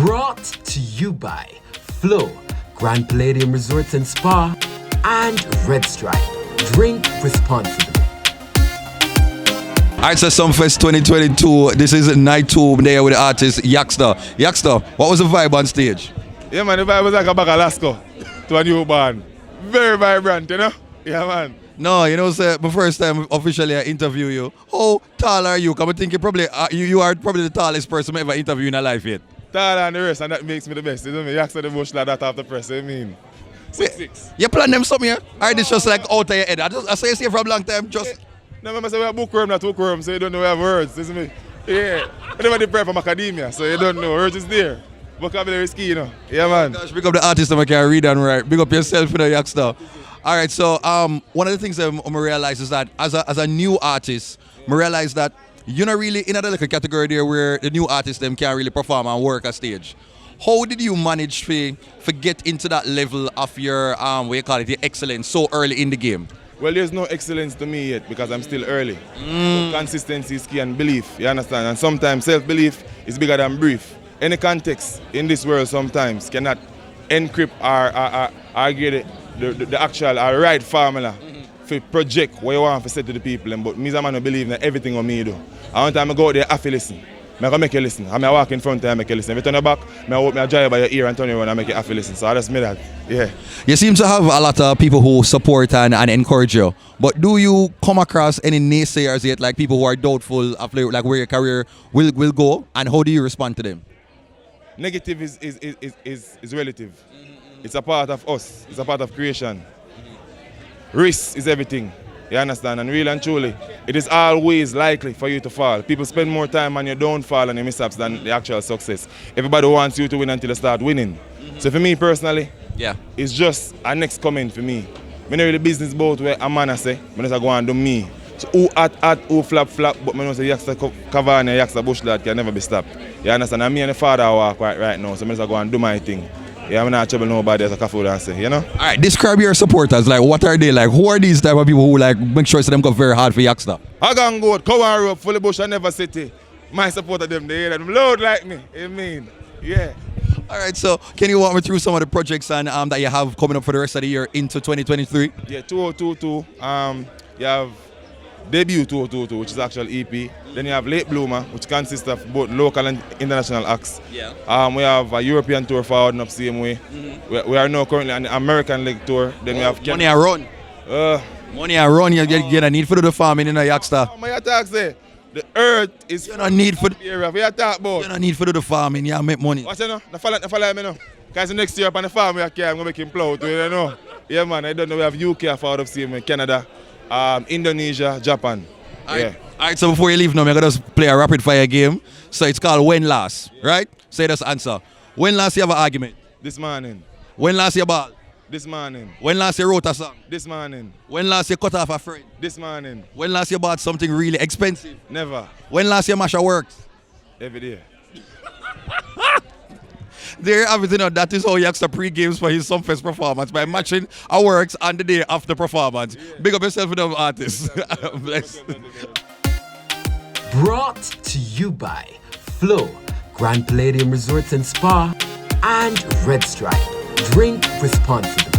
Brought to you by Flow, Grand Palladium Resorts and Spa, and Red Stripe. Drink responsibly. Alright, so Sumfest 2022. This is night 2 there with the artist Yaksta. Yaksta, what was the vibe on stage? Yeah, man, the vibe was like a bag of Alaska to a newborn. Very vibrant, you know? Yeah, man. No, you know, sir, my first time officially I interview you. How tall are you? Come and think you probably you are probably the tallest person I ever interviewed in my life yet. Taller than the rest, and that makes me the best. You know me? Yaksta the bush like that after press, you mean? 6'6". You plan them something here? Or this just like out of your head? I say you see from a long time, just... No, I say we have bookworm, not hookworm, so you don't know we have words, you see me? Yeah. I never did prep from academia, so you don't know. Words is there. Vocabulary is key, you know? Yeah, man. Gosh, big up the artist that can read and write. Big up yourself, you know, Yaksta. Alright, so one of the things I realize is that as a new artist, I realize that you're not really in a little category there where the new artists them can't really perform and work a stage. How did you manage to get into that level of your what you call it, your excellence so early in the game? Well, there's no excellence to me yet because I'm still early. So consistency is key and belief, you understand? And sometimes self-belief is bigger than brief. Any context in this world sometimes cannot encrypt or get the actual or right formula for project what you want to say to the people. But me as a man who believe in everything what me do. And one time I go out there, I have to listen. I'm going to make you listen. I walk in front of you and make you listen. If you turn your back, I drive by your ear and turn you around and make you have to listen. So that's me that. Yeah. You seem to have a lot of people who support and encourage you. But do you come across any naysayers yet, like people who are doubtful of like where your career will go? And how do you respond to them? Negative is relative. It's a part of us. It's a part of creation. Risk is everything. You understand? And really and truly, it is always likely for you to fall. People spend more time on your downfall and your mishaps than the actual success. Everybody wants you to win until you start winning. So for me personally, it's just a next comment for me. I'm not really business about where a man say, I'm just go and do me. So who at, who flap, but I know say Yaksta Cavani, Yaksta Bush that can never be stopped. You understand? And me and the father walk right now, so I'm just go and do my thing. Yeah, I'm not trouble nobody as a cafe dancer, you know? Alright, describe your supporters. Like, what are they like? Who are these type of people who like make sure them go very hard for Yaksta? I can go, cover and rope, fully bush and never city. My supporter them, they hear them loud like me. You mean? Yeah. Alright, so can you walk me through some of the projects and that you have coming up for the rest of the year into 2023? Yeah, 2022. You have Debut 2022, which is actual EP. Then you have Late Bloomer, which consists of both local and international acts. Yeah. We have a European tour forward up same way. We are now currently on the American leg tour. Then we have Money and run. Money and run. You get a need for the farming in a Yaksta. My attack say the earth is. You don't need for the area. We attack about. You don't need for the farming. You make money. What's you know? The follow me now. Because next year up on the farm I'm gonna make him plow too. You know. Yeah, man. I don't know. We have UK forward up same way, Canada. Indonesia, Japan. Alright, so before you leave now, I'm going to just play a rapid fire game. So it's called When Last, right? Say this answer. When last you have an argument? This morning. When last you ball? This morning. When last you wrote a song? This morning. When last you cut off a friend? This morning. When last you bought something really expensive? Never. When last you mash a works? Every day. There you have it, you know, that is how Yaksta pre-games for his Sumfest performance by matching our works on the day after performance. Yeah. Big up yourself with them artists. Bless. Brought to you by Flow, Grand Palladium Resorts and Spa, and Red Stripe. Drink responsibly.